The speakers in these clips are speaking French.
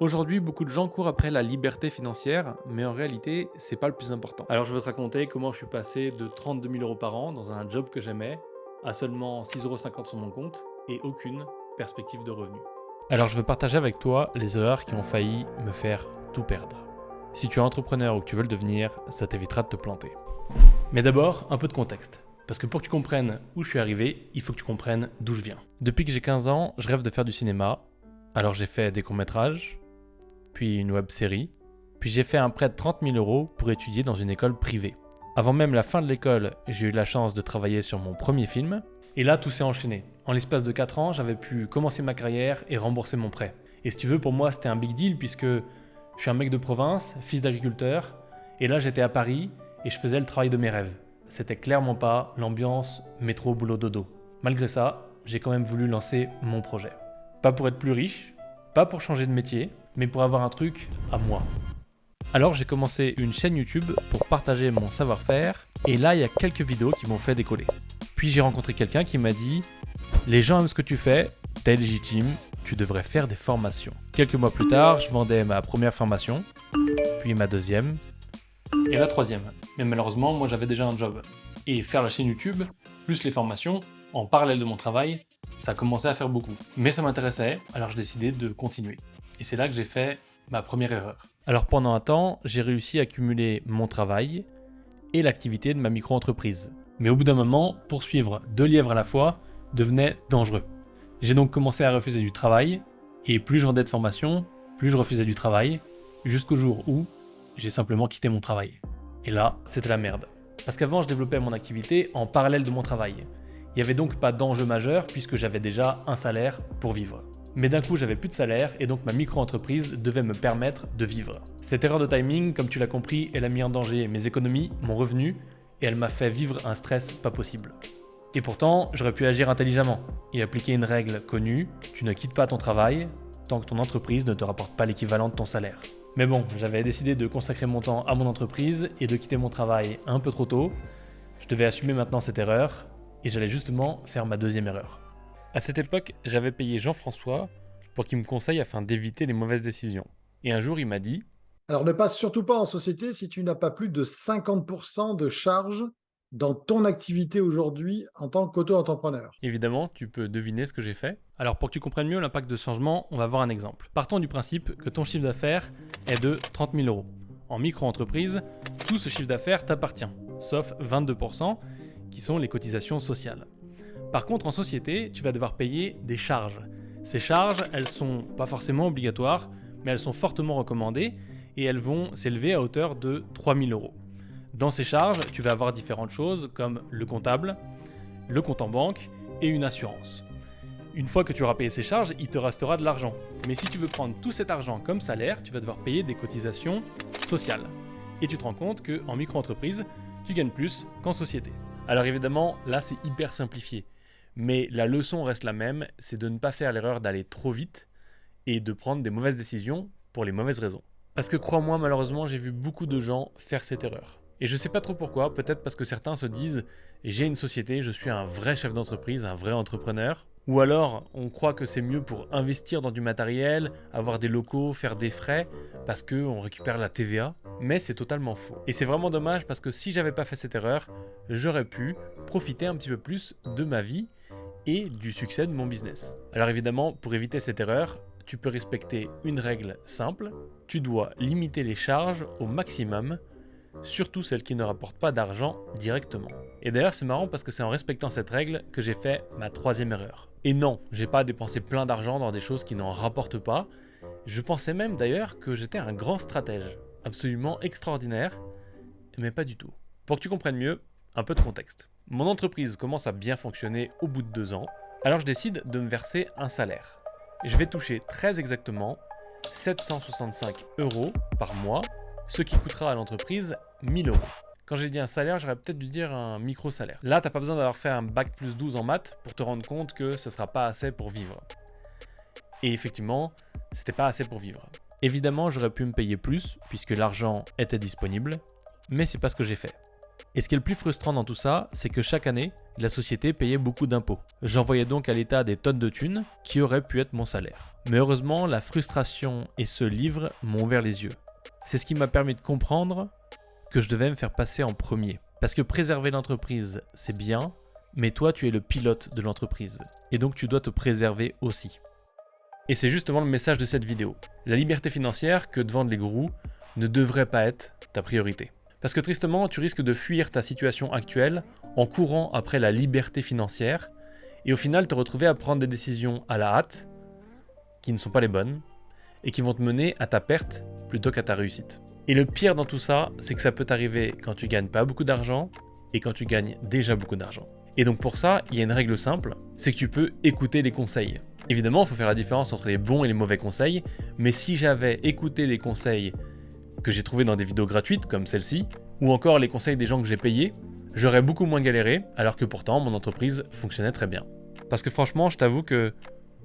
Aujourd'hui, beaucoup de gens courent après la liberté financière, mais en réalité, c'est pas le plus important. Alors, je vais te raconter comment je suis passé de 32 000 euros par an dans un job que j'aimais à seulement 6,50 € sur mon compte et aucune perspective de revenu. Alors, je veux partager avec toi les erreurs qui ont failli me faire tout perdre. Si tu es entrepreneur ou que tu veux le devenir, ça t'évitera de te planter. Mais d'abord, un peu de contexte. Parce que pour que tu comprennes où je suis arrivé, il faut que tu comprennes d'où je viens. Depuis que j'ai 15 ans, je rêve de faire du cinéma. Alors j'ai fait des courts-métrages, puis une web-série, puis j'ai fait un prêt de 30 000 € pour étudier dans une école privée. Avant même la fin de l'école, j'ai eu la chance de travailler sur mon premier film, et là tout s'est enchaîné. En l'espace de 4 ans, j'avais pu commencer ma carrière et rembourser mon prêt. Et si tu veux, pour moi c'était un big deal puisque je suis un mec de province, fils d'agriculteur, et là j'étais à Paris et je faisais le travail de mes rêves. C'était clairement pas l'ambiance métro boulot dodo. Malgré ça, j'ai quand même voulu lancer mon projet. Pas pour être plus riche, pas pour changer de métier, mais pour avoir un truc à moi. Alors j'ai commencé une chaîne YouTube pour partager mon savoir-faire, et là il y a quelques vidéos qui m'ont fait décoller. Puis j'ai rencontré quelqu'un qui m'a dit « Les gens aiment ce que tu fais, t'es légitime, tu devrais faire des formations ». Quelques mois plus tard, je vendais ma première formation, puis ma deuxième, et la troisième. Mais malheureusement, moi j'avais déjà un job. Et faire la chaîne YouTube, plus les formations, en parallèle de mon travail, ça commençait à faire beaucoup. Mais ça m'intéressait, alors j'ai décidé de continuer. Et c'est là que j'ai fait ma première erreur. Alors pendant un temps, j'ai réussi à cumuler mon travail et l'activité de ma micro-entreprise. Mais au bout d'un moment, poursuivre 2 lièvres à la fois devenait dangereux. J'ai donc commencé à refuser du travail, et plus je vendais de formations, plus je refusais du travail, jusqu'au jour où j'ai simplement quitté mon travail. Et là, c'était la merde. Parce qu'avant, je développais mon activité en parallèle de mon travail. Il n'y avait donc pas d'enjeu majeur puisque j'avais déjà un salaire pour vivre. Mais d'un coup, j'avais plus de salaire et donc ma micro-entreprise devait me permettre de vivre. Cette erreur de timing, comme tu l'as compris, elle a mis en danger mes économies, mon revenu, et elle m'a fait vivre un stress pas possible. Et pourtant, j'aurais pu agir intelligemment et appliquer une règle connue, tu ne quittes pas ton travail tant que ton entreprise ne te rapporte pas l'équivalent de ton salaire. Mais bon, j'avais décidé de consacrer mon temps à mon entreprise et de quitter mon travail un peu trop tôt. Je devais assumer maintenant cette erreur et j'allais justement faire ma deuxième erreur. À cette époque, j'avais payé Jean-François pour qu'il me conseille afin d'éviter les mauvaises décisions. Et un jour, il m'a dit Alors, ne passe surtout pas en société si tu n'as pas plus de 50% de charge dans ton activité aujourd'hui en tant qu'auto-entrepreneur. évidemment, tu peux deviner ce que j'ai fait. Alors pour que tu comprennes mieux l'impact de ce changement, on va voir un exemple. Partons du principe que ton chiffre d'affaires est de 30 000 €. En micro-entreprise, tout ce chiffre d'affaires t'appartient, sauf 22% qui sont les cotisations sociales. Par contre, en société, tu vas devoir payer des charges. Ces charges, elles sont pas forcément obligatoires, mais elles sont fortement recommandées et elles vont s'élever à hauteur de 3 000 €. Dans ces charges, tu vas avoir différentes choses comme le comptable, le compte en banque et une assurance. Une fois que tu auras payé ces charges, il te restera de l'argent. Mais si tu veux prendre tout cet argent comme salaire, tu vas devoir payer des cotisations sociales. Et tu te rends compte qu'en micro-entreprise, tu gagnes plus qu'en société. Alors évidemment, là c'est hyper simplifié. Mais la leçon reste la même, c'est de ne pas faire l'erreur d'aller trop vite et de prendre des mauvaises décisions pour les mauvaises raisons. Parce que crois-moi, malheureusement, j'ai vu beaucoup de gens faire cette erreur. Et je sais pas trop pourquoi, peut-être parce que certains se disent j'ai une société, je suis un vrai chef d'entreprise, un vrai entrepreneur. Ou alors on croit que c'est mieux pour investir dans du matériel, avoir des locaux, faire des frais, parce qu'on récupère la TVA. Mais c'est totalement faux. Et c'est vraiment dommage parce que si j'avais pas fait cette erreur, j'aurais pu profiter un petit peu plus de ma vie et du succès de mon business. Alors évidemment, pour éviter cette erreur, tu peux respecter une règle simple, tu dois limiter les charges au maximum, surtout celles qui ne rapportent pas d'argent directement. Et d'ailleurs c'est marrant parce que c'est en respectant cette règle que j'ai fait ma troisième erreur. Et non, j'ai pas dépensé plein d'argent dans des choses qui n'en rapportent pas, je pensais même d'ailleurs que j'étais un grand stratège, absolument extraordinaire, mais pas du tout. Pour que tu comprennes mieux, un peu de contexte. Mon entreprise commence à bien fonctionner au bout de 2 ans, alors je décide de me verser un salaire. Je vais toucher très exactement 765 € par mois, ce qui coûtera à l'entreprise 1000 €. Quand j'ai dit un salaire, j'aurais peut-être dû dire un micro-salaire. Là, t'as pas besoin d'avoir fait un bac plus 12 en maths pour te rendre compte que ce sera pas assez pour vivre. Et effectivement, c'était pas assez pour vivre. Évidemment, j'aurais pu me payer plus, puisque l'argent était disponible, mais c'est pas ce que j'ai fait. Et ce qui est le plus frustrant dans tout ça, c'est que chaque année, la société payait beaucoup d'impôts. J'envoyais donc à l'État des tonnes de thunes qui auraient pu être mon salaire. Mais heureusement, la frustration et ce livre m'ont ouvert les yeux. C'est ce qui m'a permis de comprendre que je devais me faire passer en premier. Parce que préserver l'entreprise, c'est bien, mais toi, tu es le pilote de l'entreprise. Et donc, tu dois te préserver aussi. Et c'est justement le message de cette vidéo. La liberté financière que te vendent les gourous ne devrait pas être ta priorité. Parce que tristement, tu risques de fuir ta situation actuelle en courant après la liberté financière et au final te retrouver à prendre des décisions à la hâte qui ne sont pas les bonnes et qui vont te mener à ta perte plutôt qu'à ta réussite. Et le pire dans tout ça, c'est que ça peut t'arriver quand tu gagnes pas beaucoup d'argent et quand tu gagnes déjà beaucoup d'argent. Et donc pour ça, il y a une règle simple, c'est que tu peux écouter les conseils. Évidemment, il faut faire la différence entre les bons et les mauvais conseils, mais si j'avais écouté les conseils que j'ai trouvés dans des vidéos gratuites comme celle-ci, ou encore les conseils des gens que j'ai payés, j'aurais beaucoup moins galéré, alors que pourtant mon entreprise fonctionnait très bien. Parce que franchement, je t'avoue que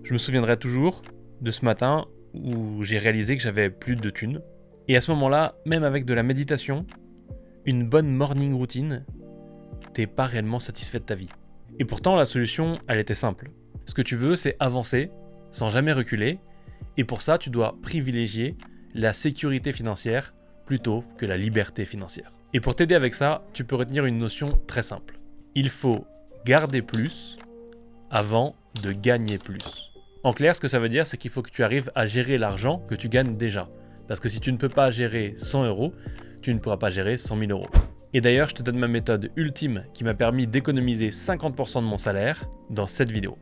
je me souviendrai toujours de ce matin où j'ai réalisé que j'avais plus de thunes. Et à ce moment-là, même avec de la méditation, une bonne morning routine, t'es pas réellement satisfait de ta vie. Et pourtant, la solution, elle était simple. Ce que tu veux, c'est avancer, sans jamais reculer, et pour ça, tu dois privilégier la sécurité financière plutôt que la liberté financière. Et pour t'aider avec ça, tu peux retenir une notion très simple. Il faut garder plus avant de gagner plus. En clair, ce que ça veut dire, c'est qu'il faut que tu arrives à gérer l'argent que tu gagnes déjà. Parce que si tu ne peux pas gérer 100 euros, tu ne pourras pas gérer 100 000 euros. Et d'ailleurs, je te donne ma méthode ultime qui m'a permis d'économiser 50% de mon salaire dans cette vidéo.